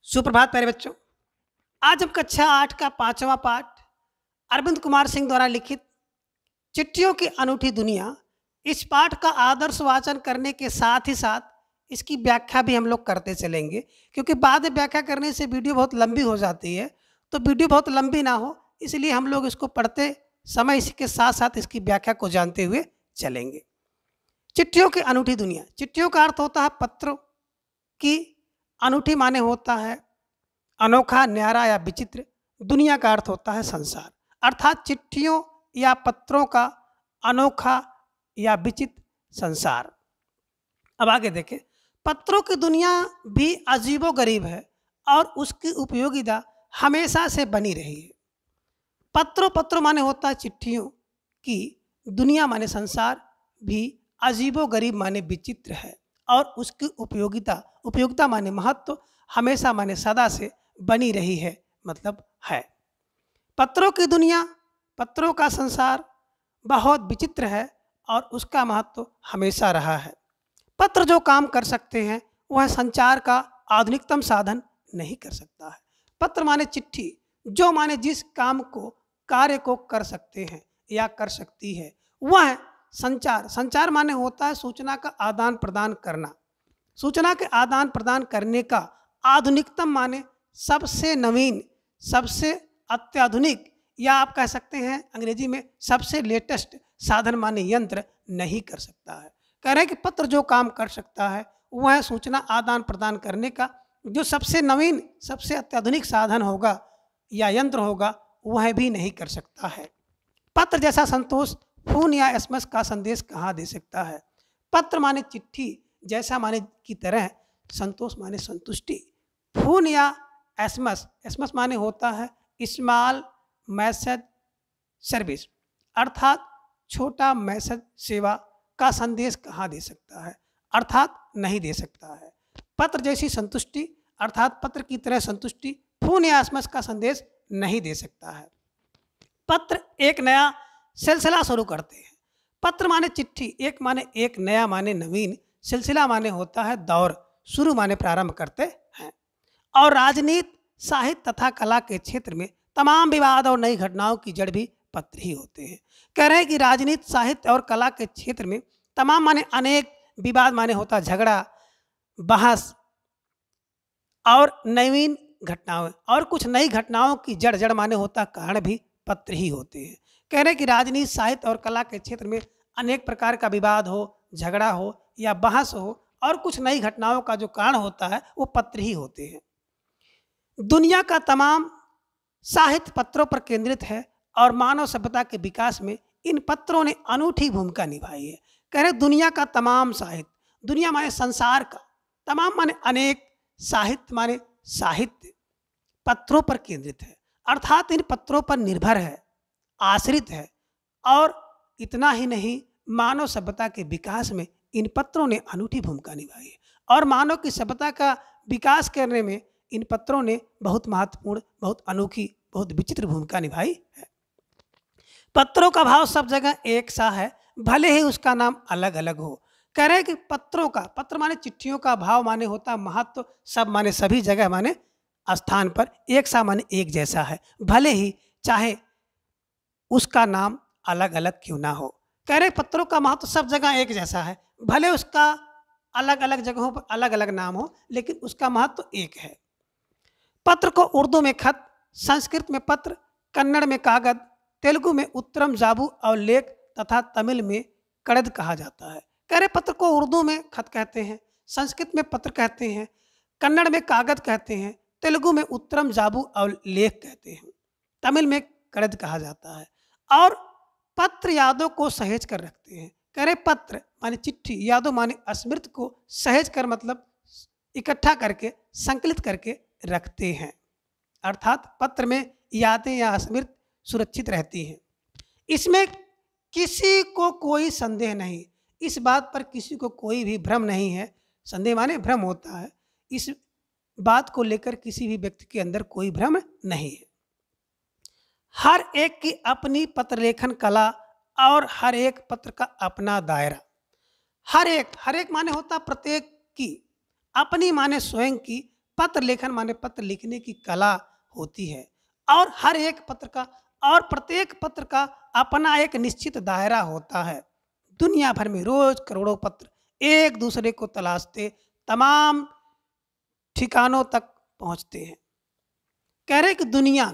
सुप्रभात प्यारे बच्चों। आज हम कक्षा 8 का 5वां पाठ अरविंद कुमार सिंह द्वारा लिखित चिट्ठियों की अनूठी दुनिया, इस पाठ का आदर्श वाचन करने के साथ ही साथ इसकी व्याख्या भी हम लोग करते चलेंगे, क्योंकि बाद में व्याख्या करने से वीडियो बहुत लंबी हो जाती है। तो वीडियो बहुत लंबी ना हो, इसलिए हम लोग इसको पढ़ते समय इसके साथ साथ इसकी व्याख्या को जानते हुए चलेंगे। चिट्ठियों की अनूठी दुनिया। चिट्ठियों का अर्थ होता है पत्रों की, अनूठी माने होता है अनोखा, न्यारा या विचित्र। दुनिया का अर्थ होता है संसार, अर्थात चिट्ठियों या पत्रों का अनोखा या विचित्र संसार। अब आगे देखें। पत्रों की दुनिया भी अजीबोगरीब है और उसकी उपयोगिता हमेशा से बनी रही है। पत्रों माने होता है चिट्ठियों की, दुनिया माने संसार भी अजीबोगरीब माने विचित्र है और उसकी उपयोगिता माने महत्व हमेशा माने सदा से बनी रही है, मतलब है। पत्रों की दुनिया, पत्रों का संसार बहुत विचित्र है और उसका महत्व हमेशा रहा है। पत्र जो काम कर सकते हैं वह संचार का आधुनिकतम साधन नहीं कर सकता है। पत्र माने चिट्ठी, जो माने जिस काम को, कार्य को कर सकते हैं या कर सकती है वह संचार। संचार माने होता है सूचना का आदान प्रदान करना। सूचना के आदान प्रदान करने का आधुनिकतम माने सबसे नवीन, सबसे अत्याधुनिक, या आप कह सकते हैं अंग्रेजी में सबसे लेटेस्ट साधन माने यंत्र नहीं कर सकता है। कह रहे हैं कि पत्र जो काम कर सकता है वह सूचना आदान प्रदान करने का जो सबसे नवीन, सबसे अत्याधुनिक साधन होगा या यंत्र होगा, वह भी नहीं कर सकता है। पत्र जैसा संतोष फोन या एसएमएस का संदेश कहाँ दे सकता है। पत्र माने चिट्ठी जैसा माने की तरह संतोष माने संतुष्टि। फोन या एसएमएस माने होता है स्मॉल मैसेज सर्विस, अर्थात छोटा मैसेज सेवा का संदेश कहाँ दे सकता है, अर्थात नहीं दे सकता है। पत्र जैसी संतुष्टि, अर्थात पत्र की तरह संतुष्टि फोन या एसएमएस का संदेश नहीं दे सकता है। पत्र एक नया सिलसिला शुरू करते हैं। पत्र माने चिट्ठी, एक माने एक, नया माने नवीन, सिलसिला माने होता है दौर, शुरू माने प्रारंभ करते हैं। और राजनीति, साहित्य तथा कला के क्षेत्र में तमाम विवाद और नई घटनाओं की जड़ भी पत्र ही होते हैं। कह रहे हैं कि राजनीति, साहित्य और कला के क्षेत्र में तमाम माने अनेक, विवाद माने होता है झगड़ा, बहस और नवीन घटनाएं, और कुछ नई घटनाओं की जड़ माने होता कारण भी पत्र ही होते हैं। कह रहे हैं कि राजनीति, साहित्य और कला के क्षेत्र में अनेक प्रकार का विवाद हो, झगड़ा हो या बहस हो, और कुछ नई घटनाओं का जो कारण होता है वो पत्र ही होते हैं। दुनिया का तमाम साहित्य पत्रों पर केंद्रित है और मानव सभ्यता के विकास में इन पत्रों ने अनूठी भूमिका निभाई है। कह रहे दुनिया का तमाम साहित्य, दुनिया माने संसार का, तमाम माने अनेक, साहित्य माने साहित्य पत्रों पर केंद्रित है, अर्थात इन पत्रों पर निर्भर है, आश्रित है। और इतना ही नहीं, मानव सभ्यता के विकास में इन पत्रों ने अनूठी भूमिका निभाई है और मानव की सभ्यता का विकास करने में इन पत्रों ने बहुत महत्वपूर्ण, बहुत अनोखी, बहुत विचित्र भूमिका निभाई है। पत्रों का भाव सब जगह एक सा है, भले ही उसका नाम अलग अलग हो। कह रहे हैं कि पत्रों का, पत्र माने चिट्ठियों का, भाव माने होता महत्व, सब माने सभी जगह माने स्थान पर, एक सा माने एक जैसा है, भले ही चाहे उसका नाम अलग अलग क्यों ना हो। कह रहे पत्रों का महत्व सब जगह एक जैसा है, भले उसका अलग अलग जगहों पर अलग अलग नाम हो, लेकिन उसका महत्व एक है। पत्र को उर्दू में खत, संस्कृत में पत्र, कन्नड़ में कागज, तेलुगु में उत्तरम जाबू और लेख तथा तमिल में कड़द कहा जाता है। कह रहे पत्र को उर्दू में खत कहते हैं, संस्कृत में पत्र कहते हैं, कन्नड़ में कागज कहते हैं, तेलुगु में उत्तरम जाबू और लेख कहते हैं, तमिल में कड़द कहा जाता है। और पत्र यादों को सहेज कर रखते हैं। कह रहे पत्र माने चिट्ठी, यादों माने स्मृति को सहेज कर, मतलब इकट्ठा करके, संकलित करके रखते हैं, अर्थात पत्र में यादें या स्मृति सुरक्षित रहती हैं। इसमें किसी को कोई संदेह नहीं, इस बात पर किसी को कोई भी भ्रम नहीं है। संदेह माने भ्रम होता है, इस बात को लेकर किसी भी व्यक्ति के अंदर कोई भ्रम नहीं है। हर एक की अपनी पत्र लेखन कला और हर एक पत्र का अपना दायरा। हर एक माने होता प्रत्येक की, अपनी माने स्वयं की, पत्र लेखन माने पत्र लिखने की कला होती है। और हर एक पत्र का और प्रत्येक पत्र का अपना एक निश्चित दायरा होता है। दुनिया भर में रोज करोड़ों पत्र एक दूसरे को तलाशते तमाम ठिकानों तक पहुंचते हैं। कह रहे कि दुनिया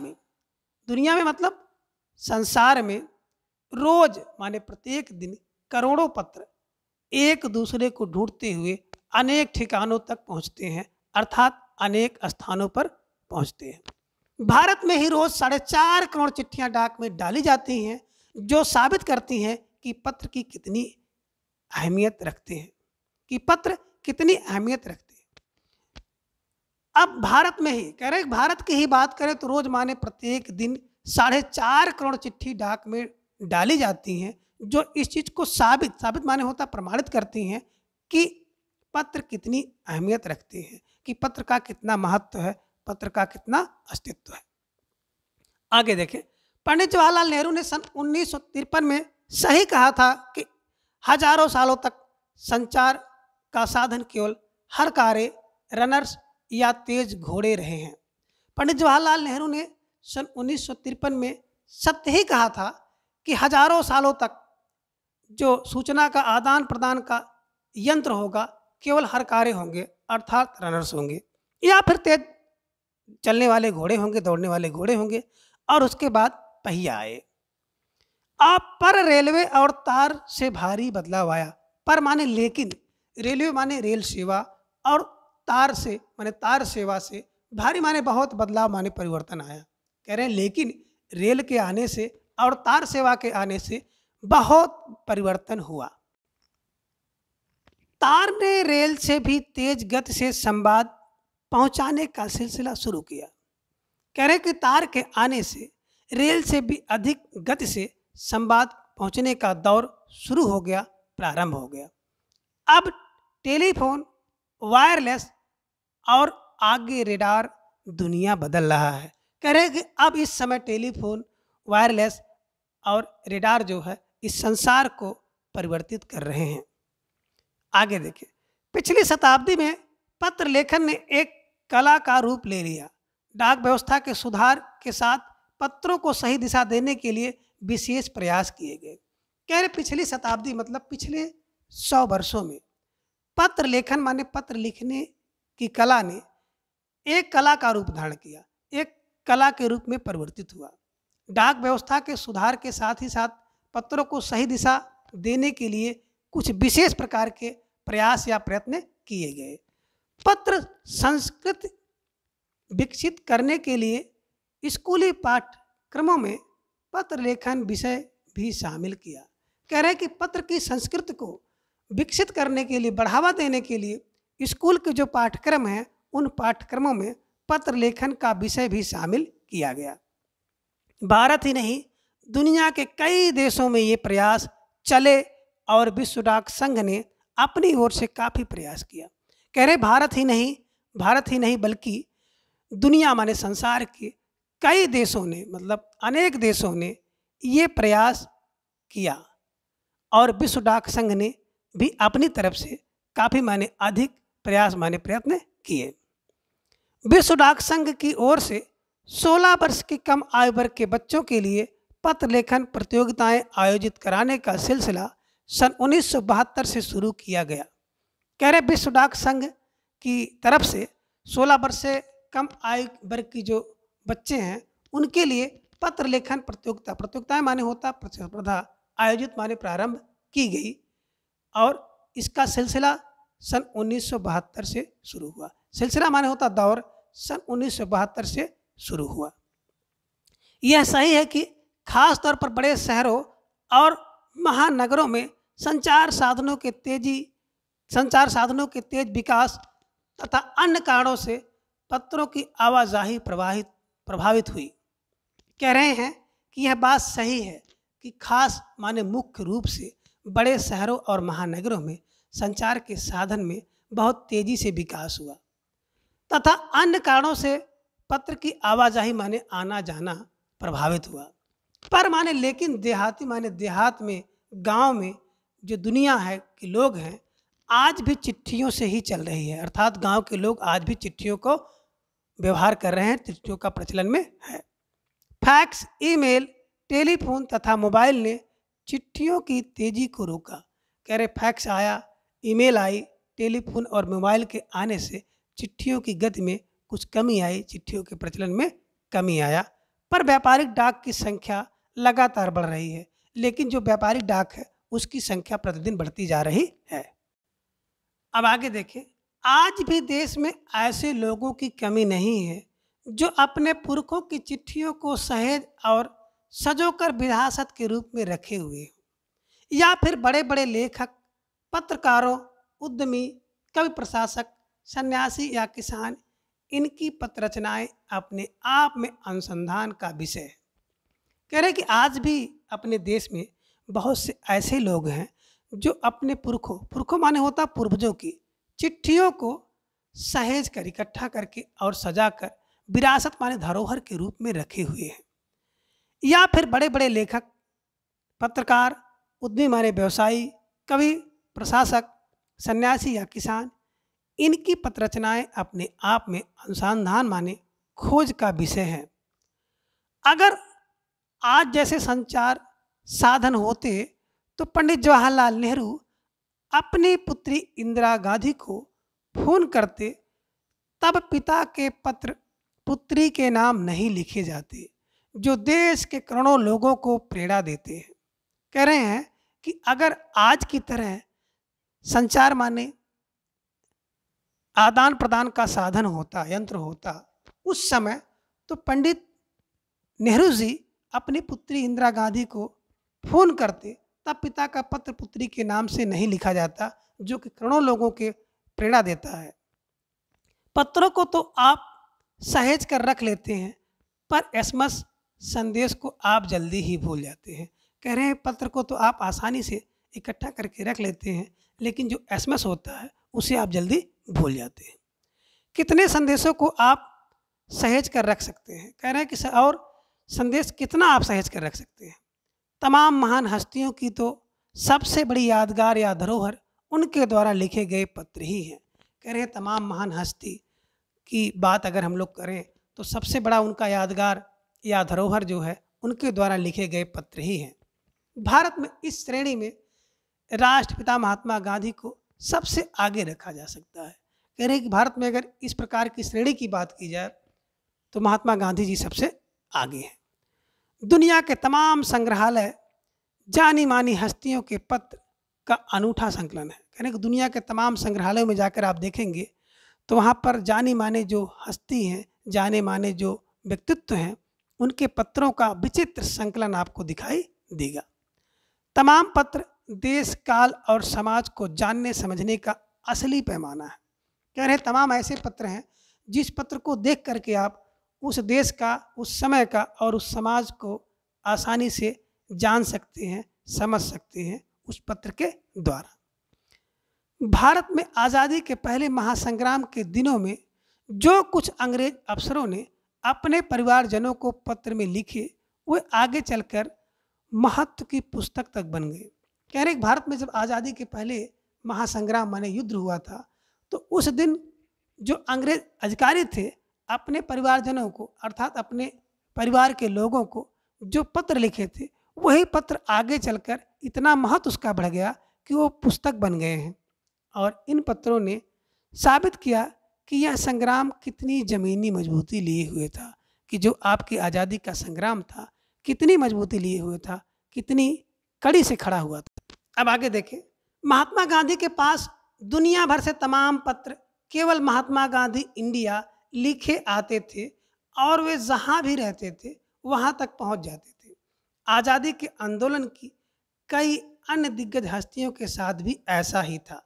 में मतलब संसार में रोज माने प्रत्येक दिन करोड़ों पत्र एक दूसरे को ढूंढते हुए अनेक ठिकानों तक पहुंचते हैं, अर्थात अनेक स्थानों पर पहुंचते हैं। भारत में ही रोज 4.5 करोड़ चिट्ठियां डाक में डाली जाती हैं, जो साबित करती हैं कि पत्र की कितनी अहमियत रखते हैं, कि पत्र कितनी अहमियत रखते हैं। अब भारत में ही कह रहे भारत की ही बात करें तो रोज माने प्रत्येक दिन 4.5 करोड़ चिट्ठी डाक में डाली जाती हैं, जो इस चीज को साबित माने होता प्रमाणित करती हैं कि पत्र कितनी अहमियत रखते हैं, कि पत्र का कितना महत्व है, पत्र का कितना अस्तित्व है। आगे देखें, पंडित जवाहरलाल नेहरू ने सन 1953 में सही कहा था कि हजारों सालों तक संचार का साधन केवल हरकारे, रनर्स या तेज घोड़े रहे हैं। पंडित जवाहरलाल नेहरू ने सन 1953 में सत्य ही कहा था कि हजारों सालों तक जो सूचना का आदान प्रदान का यंत्र होगा केवल हरकारे होंगे, अर्थात रनर्स होंगे, या फिर तेज चलने वाले घोड़े होंगे, दौड़ने वाले घोड़े होंगे, और उसके बाद पहिया आए। आप पर रेलवे और तार से भारी बदलाव आया। पर माने लेकिन, रेलवे माने रेल सेवा, और तार से माने तार सेवा से, भारी माने बहुत बदलाव माने परिवर्तन आया। कह रहे हैं लेकिन रेल के आने से और तार सेवा के आने से बहुत परिवर्तन हुआ। तार ने रेल से भी तेज गति से संवाद पहुंचाने का सिलसिला शुरू किया। कह रहे कि तार के आने से रेल से भी अधिक गति से संवाद पहुंचने का दौर शुरू हो गया, प्रारंभ हो गया। अब टेलीफोन, वायरलेस और आगे रेडार दुनिया बदल रहा है। कह रहे कि अब इस समय टेलीफोन, वायरलेस और रेडार जो है इस संसार को परिवर्तित कर रहे हैं। आगे देखिए, पिछली शताब्दी में पत्र लेखन ने एक कला का रूप ले लिया। डाक व्यवस्था के सुधार के साथ पत्रों को सही दिशा देने के लिए विशेष प्रयास किए गए। कह रहे पिछली शताब्दी मतलब पिछले 100 वर्षों में पत्र लेखन माने पत्र लिखने की कला ने एक कला का रूप धारण किया, एक कला के रूप में परिवर्तित हुआ। डाक व्यवस्था के सुधार के साथ ही साथ पत्रों को सही दिशा देने के लिए कुछ विशेष प्रकार के प्रयास या प्रयत्न किए गए। पत्र संस्कृति विकसित करने के लिए स्कूली पाठ्यक्रमों में पत्र लेखन विषय भी शामिल किया। कह रहे हैं कि पत्र की संस्कृति को विकसित करने के लिए, बढ़ावा देने के लिए स्कूल के जो पाठ्यक्रम हैं उन पाठ्यक्रमों में पत्र लेखन का विषय भी शामिल किया गया। भारत ही नहीं, दुनिया के कई देशों में ये प्रयास चले और विश्व डाक संघ ने अपनी ओर से काफ़ी प्रयास किया। कह रहे भारत ही नहीं बल्कि दुनिया माने संसार के कई देशों ने, मतलब अनेक देशों ने ये प्रयास किया और विश्व डाक संघ ने भी अपनी तरफ से काफ़ी माने अधिक प्रयास माने प्रयत्न किए। विश्व डाक संघ की ओर से 16 वर्ष की कम आयु वर्ग के बच्चों के लिए पत्र लेखन प्रतियोगिताएं आयोजित कराने का सिलसिला सन 1972 से शुरू किया गया। कह रहे विश्व डाक संघ की तरफ से 16 वर्ष से कम आयु वर्ग की जो बच्चे हैं उनके लिए पत्र लेखन प्रतियोगिताएं माने होता प्रतिस्पर्धा आयोजित माने प्रारंभ की गई और इसका सिलसिला सन 1972 से शुरू हुआ। सिलसिला माने होता दौर सन 1972 से शुरू हुआ। यह सही है कि खास तौर पर बड़े शहरों और महानगरों में संचार साधनों के तेज विकास तथा अन्य कारणों से पत्रों की आवाजाही प्रभावित हुई। कह रहे हैं कि यह बात सही है कि खास माने मुख्य रूप से बड़े शहरों और महानगरों में संचार के साधन में बहुत तेजी से विकास हुआ तथा अन्य कारणों से पत्र की आवाजाही माने आना जाना प्रभावित हुआ। पर माने लेकिन देहात में, गांव में जो दुनिया है कि लोग हैं, आज भी चिट्ठियों से ही चल रही है, अर्थात गांव के लोग आज भी चिट्ठियों को व्यवहार कर रहे हैं, चिट्ठियों का प्रचलन में है। फैक्स, ईमेल, टेलीफोन तथा मोबाइल ने चिट्ठियों की तेजी को रोका। कह रहे फैक्स आया, ईमेल आई, टेलीफोन और मोबाइल के आने से चिट्ठियों की गति में कुछ कमी आई, चिट्ठियों के प्रचलन में कमी आया। पर व्यापारिक डाक की संख्या लगातार बढ़ रही है, लेकिन जो व्यापारिक डाक है उसकी संख्या प्रतिदिन बढ़ती जा रही है। अब आगे देखें, आज भी देश में ऐसे लोगों की कमी नहीं है जो अपने पुरखों की चिट्ठियों को सहेज और सजोकर विरासत के रूप में रखे हुए हैं, या फिर बड़े बड़े लेखक, पत्रकारों, उद्यमी, कवि, प्रशासक, सन्यासी या किसान, इनकी पत्र रचनाएं अपने आप में अनुसंधान का विषय है। कह रहे कि आज भी अपने देश में बहुत से ऐसे लोग हैं जो अपने पुरखों माने होता पूर्वजों की चिट्ठियों को सहेज कर, इकट्ठा करके और सजाकर विरासत माने धरोहर के रूप में रखे हुए हैं, या फिर बड़े बड़े लेखक, पत्रकार, उद्यमी माने व्यवसायी, कवि, प्रशासक, सन्यासी या किसान, इनकी पत्र रचनाएं अपने आप में अनुसंधान माने खोज का विषय है। अगर आज जैसे संचार साधन होते तो पंडित जवाहरलाल नेहरू अपनी पुत्री इंदिरा गांधी को फोन करते, तब पिता के पत्र पुत्री के नाम नहीं लिखे जाते, जो देश के करोड़ों लोगों को प्रेरणा देते हैं। कह रहे हैं कि अगर आज की तरह संचार माने आदान प्रदान का साधन होता, यंत्र होता उस समय, तो पंडित नेहरू जी अपनी पुत्री इंदिरा गांधी को फोन करते, तब पिता का पत्र पुत्री के नाम से नहीं लिखा जाता, जो कि करोड़ों लोगों के प्रेरणा देता है। पत्रों को तो आप सहेज कर रख लेते हैं, पर एसएमएस संदेश को आप जल्दी ही भूल जाते हैं। कह रहे हैं पत्र को तो आप आसानी से इकट्ठा करके रख लेते हैं, लेकिन जो एसएमएस होता है उसे आप जल्दी भूल जाते हैं। कितने संदेशों को आप सहेज कर रख सकते हैं? कह रहे हैं कि और संदेश कितना आप सहेज कर रख सकते हैं? तमाम महान हस्तियों की तो सबसे बड़ी यादगार या धरोहर उनके द्वारा लिखे गए पत्र ही हैं। कह रहे हैं तमाम महान हस्ती की बात अगर हम लोग करें तो सबसे बड़ा उनका यादगार या धरोहर जो है उनके द्वारा लिखे गए पत्र ही हैं। भारत में इस श्रेणी में राष्ट्रपिता महात्मा गांधी को सबसे आगे रखा जा सकता है। कह रहे हैं कि भारत में अगर इस प्रकार की श्रेणी की बात की जाए तो महात्मा गांधी जी सबसे आगे हैं। दुनिया के तमाम संग्रहालय जानी मानी हस्तियों के पत्र का अनूठा संकलन है। कह रहे हैं कि दुनिया के तमाम संग्रहालयों में जाकर आप देखेंगे तो वहाँ पर जानी माने जो हस्ती हैं, जाने माने जो व्यक्तित्व हैं, उनके पत्रों का विचित्र संकलन आपको दिखाई देगा। तमाम पत्र देश, काल और समाज को जानने समझने का असली पैमाना है। कह रहे तमाम ऐसे पत्र हैं जिस पत्र को देख करके आप उस देश का, उस समय का और उस समाज को आसानी से जान सकते हैं, समझ सकते हैं उस पत्र के द्वारा। भारत में आज़ादी के पहले महासंग्राम के दिनों में जो कुछ अंग्रेज अफसरों ने अपने परिवारजनों को पत्र में लिखे, वे आगे चलकर महत्व की पुस्तक तक बन गए। कह रहे भारत में जब आज़ादी के पहले महासंग्राम माने युद्ध हुआ था, तो उस दिन जो अंग्रेज अधिकारी थे अपने परिवारजनों को, अर्थात अपने परिवार के लोगों को जो पत्र लिखे थे, वही पत्र आगे चलकर इतना महत्व उसका बढ़ गया कि वो पुस्तक बन गए हैं। और इन पत्रों ने साबित किया कि यह संग्राम कितनी ज़मीनी मजबूती लिए हुए था, कि जो आपकी आज़ादी का संग्राम था कितनी मजबूती लिए हुए था, कितनी कड़ी से खड़ा हुआ था। अब आगे देखें, महात्मा गांधी के पास दुनिया भर से तमाम पत्र केवल महात्मा गांधी इंडिया लिखे आते थे और वे जहाँ भी रहते थे वहाँ तक पहुँच जाते थे। आज़ादी के आंदोलन की कई अन्य दिग्गज हस्तियों के साथ भी ऐसा ही था।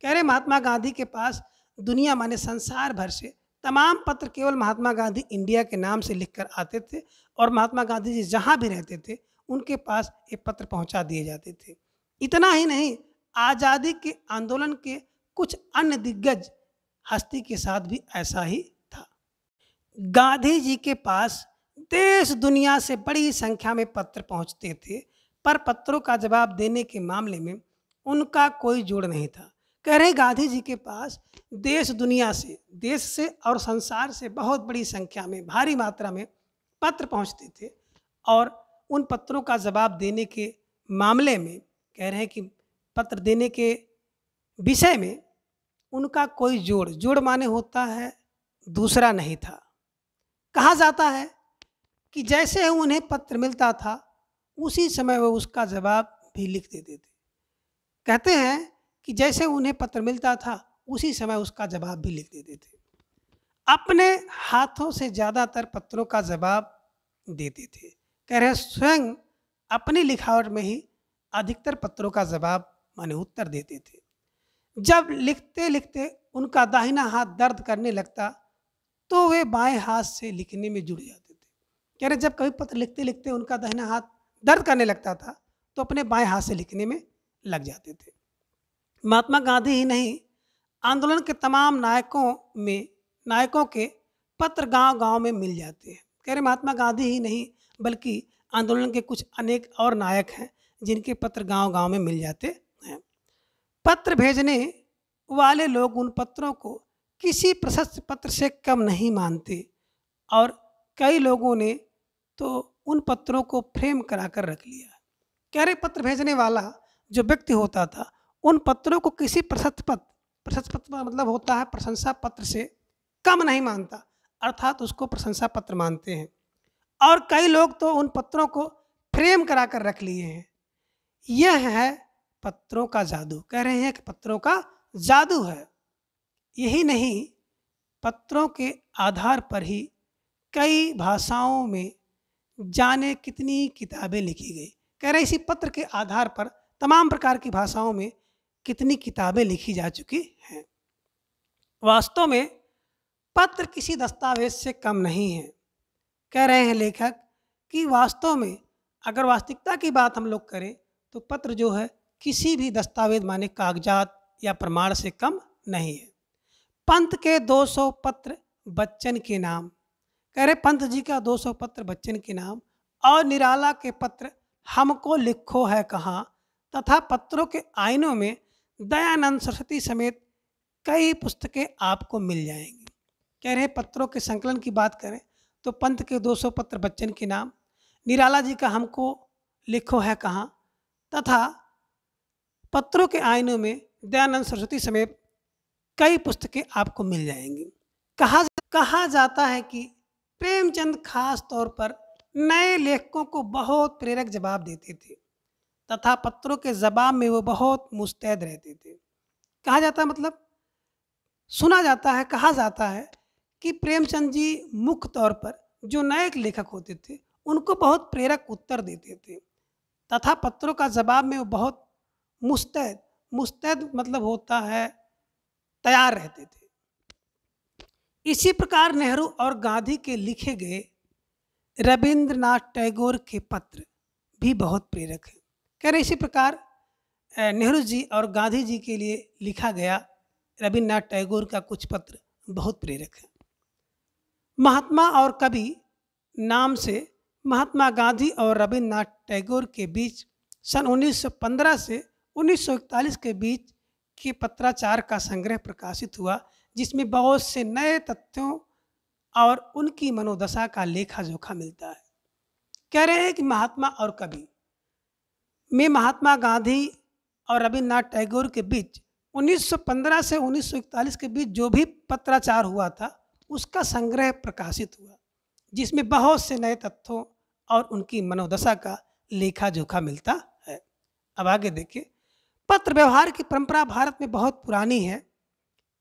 कह रहे महात्मा गांधी के पास दुनिया माने संसार भर से तमाम पत्र केवल महात्मा गांधी इंडिया के नाम से लिखकर आते थे और महात्मा गांधी जी जहाँ भी रहते थे उनके पास ये पत्र पहुँचा दिए जाते थे। इतना ही नहीं, आज़ादी के आंदोलन के कुछ अन्य दिग्गज हस्ती के साथ भी ऐसा ही था। गांधी जी के पास देश दुनिया से बड़ी संख्या में पत्र पहुंचते थे, पर पत्रों का जवाब देने के मामले में उनका कोई जोड़ नहीं था। कह रहे गांधी जी के पास देश दुनिया से, देश से और संसार से बहुत बड़ी संख्या में, भारी मात्रा में पत्र पहुंचते थे और उन पत्रों का जवाब देने के मामले में, कह रहे हैं कि पत्र देने के विषय में उनका कोई जोड़ माने होता है दूसरा नहीं था। कहा जाता है कि जैसे उन्हें पत्र मिलता था उसी समय वो उसका जवाब भी लिख देते थे। कहते हैं कि जैसे उन्हें पत्र मिलता था उसी समय उसका जवाब भी लिख देते थे। अपने हाथों से ज़्यादातर पत्रों का जवाब देते थे। कह रहे स्वयं अपनी लिखावट में ही अधिकतर पत्रों का जवाब माने उत्तर देते थे। जब लिखते लिखते उनका दाहिना हाथ दर्द करने लगता तो वे बाएं हाथ से लिखने में जुड़ जाते थे। कह रहे जब कभी पत्र लिखते लिखते उनका दाहिना हाथ दर्द करने लगता था तो अपने बाएं हाथ से लिखने में लग जाते थे। महात्मा गांधी ही नहीं, आंदोलन के तमाम नायकों के पत्र गांव गांव में मिल जाते हैं। कह रहे महात्मा गांधी ही नहीं बल्कि आंदोलन के कुछ अनेक और नायक हैं जिनके पत्र गांव गांव में मिल जाते हैं। पत्र भेजने वाले लोग उन पत्रों को किसी प्रशस्त पत्र से कम नहीं मानते और कई लोगों ने तो उन पत्रों को फ्रेम कराकर रख लिया। कह रहे पत्र भेजने वाला जो व्यक्ति होता था उन पत्रों को किसी प्रशस्त पत्र मतलब होता है प्रशंसा पत्र से कम नहीं मानता, अर्थात उसको प्रशंसा पत्र मानते हैं। और कई लोग तो उन पत्रों को फ्रेम कराकर रख लिए हैं। यह है पत्रों का जादू। कह रहे हैं कि पत्रों का जादू है। यही नहीं, पत्रों के आधार पर ही कई भाषाओं में जाने कितनी किताबें लिखी गई। कह रहे इसी पत्र के आधार पर तमाम प्रकार की भाषाओं में कितनी किताबें लिखी जा चुकी हैं। वास्तव में पत्र किसी दस्तावेज से कम नहीं है। कह रहे हैं लेखक कि वास्तव में अगर वास्तविकता की बात हम लोग करें तो पत्र जो है किसी भी दस्तावेज माने कागजात या प्रमाण से कम नहीं है। पंत के 200 पत्र बच्चन के नाम। कह रहे पंत जी का 200 पत्र बच्चन के नाम और निराला के पत्र हमको लिखो है कहाँ तथा पत्रों के आईनों में दयानंद सरस्वती समेत कई पुस्तकें आपको मिल जाएंगी। कह रहे पत्रों के संकलन की बात करें तो पंत के 200 पत्र बच्चन के नाम, निराला जी का हमको लिखो है कहाँ तथा पत्रों के आईनों में दयानंद सरस्वती समेत कई पुस्तकें आपको मिल जाएंगी। कहा जाता है कि प्रेमचंद खास तौर पर नए लेखकों को बहुत प्रेरक जवाब देते थे तथा पत्रों के जवाब में वो बहुत मुस्तैद रहते थे। कहा जाता है मतलब सुना जाता है, कहा जाता है कि प्रेमचंद जी मुख्य तौर पर जो नए लेखक होते थे उनको बहुत प्रेरक उत्तर देते थे तथा पत्रों का जवाब में वो बहुत मुस्तैद मतलब होता है तैयार रहते थे। इसी प्रकार नेहरू और गांधी के लिखे गए रविंद्रनाथ टैगोर के पत्र भी बहुत प्रेरक हैं। कह रहे इसी प्रकार नेहरू जी और गांधी जी के लिए लिखा गया रविंद्रनाथ टैगोर का कुछ पत्र बहुत प्रेरक है। महात्मा और कवि नाम से महात्मा गांधी और रविंद्रनाथ टैगोर के बीच सन 1915 से 1941 के बीच के पत्राचार का संग्रह प्रकाशित हुआ जिसमें बहुत से नए तथ्यों और उनकी मनोदशा का लेखा जोखा मिलता है। कह रहे हैं कि महात्मा और कवि में महात्मा गांधी और रविंद्रनाथ टैगोर के बीच 1915 से 1941 के बीच जो भी पत्राचार हुआ था उसका संग्रह प्रकाशित हुआ जिसमें बहुत से नए तथ्यों और उनकी मनोदशा का लेखा जोखा मिलता है। अब आगे देखिए, पत्र व्यवहार की परंपरा भारत में बहुत पुरानी है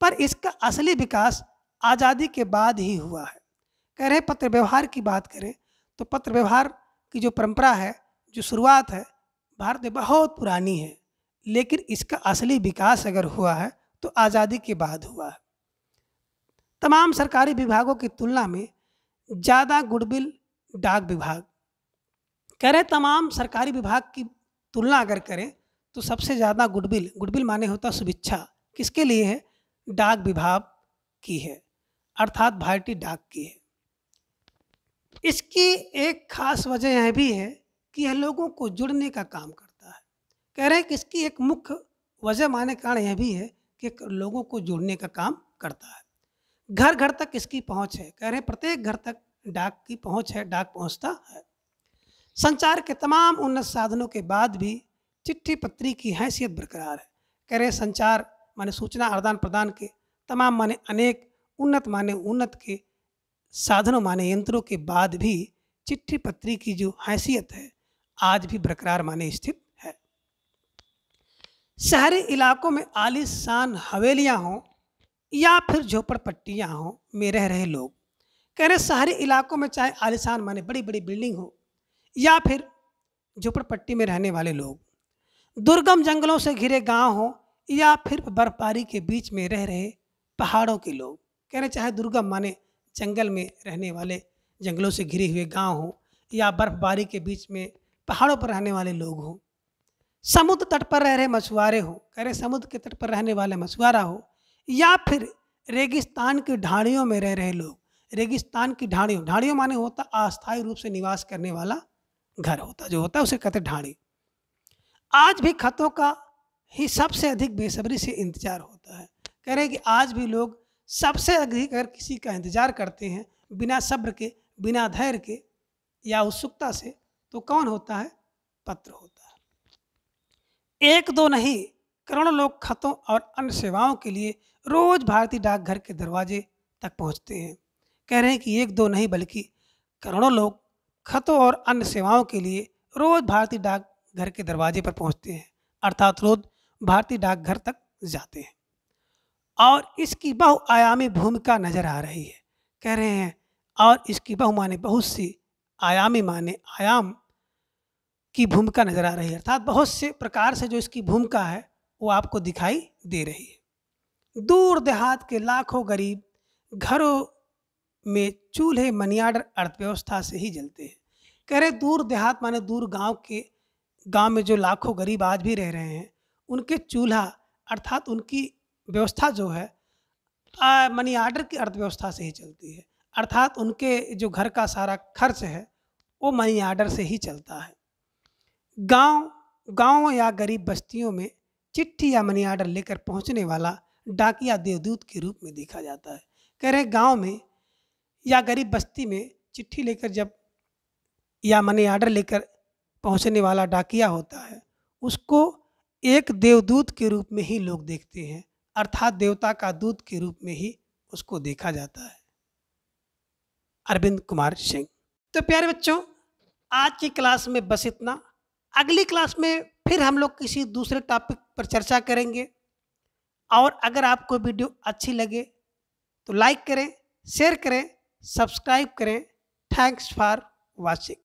पर इसका असली विकास आज़ादी के बाद ही हुआ है। कह रहे पत्र व्यवहार की बात करें तो पत्र व्यवहार की जो परंपरा है, जो शुरुआत है, भारत में बहुत पुरानी है लेकिन इसका असली विकास अगर हुआ है तो आज़ादी के बाद हुआ है। तमाम सरकारी विभागों की तुलना में ज़्यादा गुडविल डाक विभाग, कह रहे तमाम सरकारी विभाग की तुलना अगर करें तो सबसे ज़्यादा गुडविल माने होता शुभेच्छा, किसके लिए है? डाक विभाग की है, अर्थात भारतीय डाक की है। इसकी एक खास वजह यह भी है कि यह लोगों को जुड़ने का काम करता है। कह रहे हैं कि इसकी एक मुख्य वजह माने कारण यह भी है के लोगों को जोड़ने का काम करता है। घर घर तक इसकी पहुंच है, कह रहे हैं प्रत्येक घर तक डाक की पहुंच है, डाक पहुंचता है। संचार के तमाम उन्नत साधनों के बाद भी चिट्ठी पत्री की हैसियत बरकरार है। कह रहे संचार माने सूचना आदान प्रदान के तमाम माने अनेक उन्नत के साधनों माने यंत्रों के बाद भी चिट्ठी पत्री की जो हैसियत है आज भी बरकरार माने स्थित है। शहरी इलाकों में आलीशान हवेलियां हों या फिर झोपड़पट्टियां हों में रह रहे लोग, कह रहे शहरी इलाकों में चाहे आलीशान माने बड़ी बड़ी बिल्डिंग हो या फिर झोपड़पट्टी में रहने वाले लोग, दुर्गम जंगलों से घिरे गांव हो या फिर बर्फबारी के बीच में रह रहे पहाड़ों के लोग, कह रहे चाहे दुर्गम माने जंगल में रहने वाले जंगलों से घिरे हुए गांव हो या बर्फबारी के बीच में पहाड़ों पर रहने वाले लोग हों, समुद्र तट पर रह रहे मछुआरे हो, कह रहे समुद्र के तट पर रहने वाले मछुआरा हो या फिर रेगिस्तान की ढाणियों में रह रहे लोग। रेगिस्तान की ढाणियों माने होता अस्थायी रूप से निवास करने वाला घर होता, जो होता है उसे कहते ढाणी। आज भी खतों का ही सबसे अधिक बेसब्री से इंतजार होता है। कह रहे कि आज भी लोग सबसे अधिक अगर किसी का इंतजार करते हैं बिना सब्र के, बिना धैर्य के या उत्सुकता से, तो कौन होता है? पत्र होता है। एक दो नहीं, करोड़ों लोग खतों और अन्य सेवाओं के लिए रोज भारतीय डाकघर के दरवाजे तक पहुंचते हैं। कह रहे हैं कि एक दो नहीं बल्कि करोड़ों लोग खतों और अन्य सेवाओं के लिए रोज भारतीय डाकघर के दरवाजे पर पहुंचते हैं, अर्थात रोज भारतीय डाकघर तक जाते हैं और इसकी बहुआयामी भूमिका नजर आ रही है। कह रहे हैं और इसकी बहुमाने बहुत सी आयामी माने आयाम की भूमिका नजर आ रही है, अर्थात बहुत से प्रकार से जो इसकी भूमिका है वो आपको दिखाई दे रही है। दूर देहात के लाखों गरीब घरों में चूल्हे मनीआर्डर अर्थव्यवस्था से ही जलते हैं। कह रहे दूर देहात माने दूर गांव में जो लाखों गरीब आज भी रह रहे हैं, उनके चूल्हा अर्थात उनकी व्यवस्था जो है मनी आर्डर की अर्थव्यवस्था से ही चलती है, अर्थात उनके जो घर का सारा खर्च है वो मनी आर्डर से ही चलता है। गांव या गरीब बस्तियों में चिट्ठी या मनी आर्डर लेकर पहुंचने वाला डाकिया देवदूत के रूप में देखा जाता है। कह रहे गांव में या गरीब बस्ती में चिट्ठी लेकर जब या मनी आर्डर लेकर पहुंचने वाला डाकिया होता है, उसको एक देवदूत के रूप में ही लोग देखते हैं, अर्थात देवता का दूत के रूप में ही उसको देखा जाता है। अरविंद कुमार सिंह। तो प्यारे बच्चों, आज की क्लास में बस इतना। अगली क्लास में फिर हम लोग किसी दूसरे टॉपिक पर चर्चा करेंगे और अगर आपको वीडियो अच्छी लगे तो लाइक करें, शेयर करें, सब्सक्राइब करें। Thanks for watching.